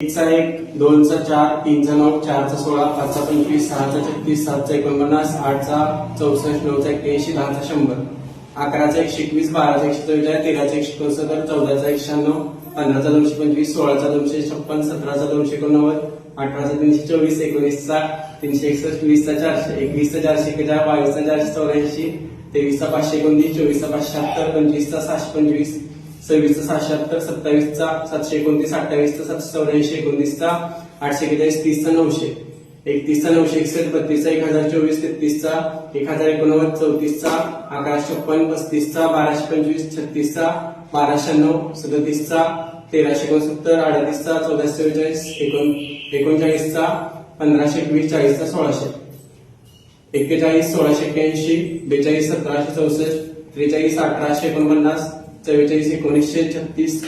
1चा 1, 2चा 4, 3चा 9, 4चा 16, 5चा 25, 6चा 36, 7चा 49, 8चा 64, 9चा 81, 10चा 100, 11चा 121, 12चा 144, 13चा 164, 14चा 196, 15चा 225, 16चा 256, 17चा 289, 18चा 324, 19चा 361, 20चा 400, 21चा 441, 22चा 484, 23चा 529, 24चा 576, 25चा 625, 26चा 776, 27चा 729, 28चा 784, 19चा 841, 30चा 900, 31चा 961, 32चा 1024, 33चा 1089, 34चा 1156, 35चा 1225, 36चा 1296, 37चा 1369, 38चा 1444, 39चा 1520, 40चा 1600, 41 1681, 42 1764, 43 1849, 44 1936,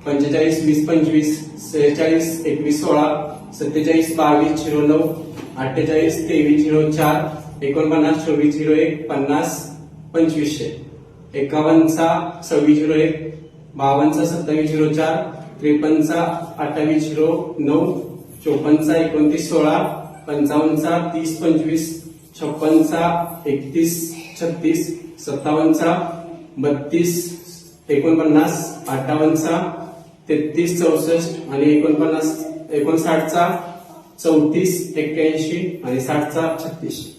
45 20 25, 46 21 16, 47 22 09, 48 23 04, 49 24 01, 50 2500, 51चा 26 01, 52चा 27 04, 53चा 28 09, 54चा 29 16, 55चा 30 25, 56चा 31 36, 57चा 32 49, 58चा 33 64 आणि 59चा 34 81 आणि 60चा 36.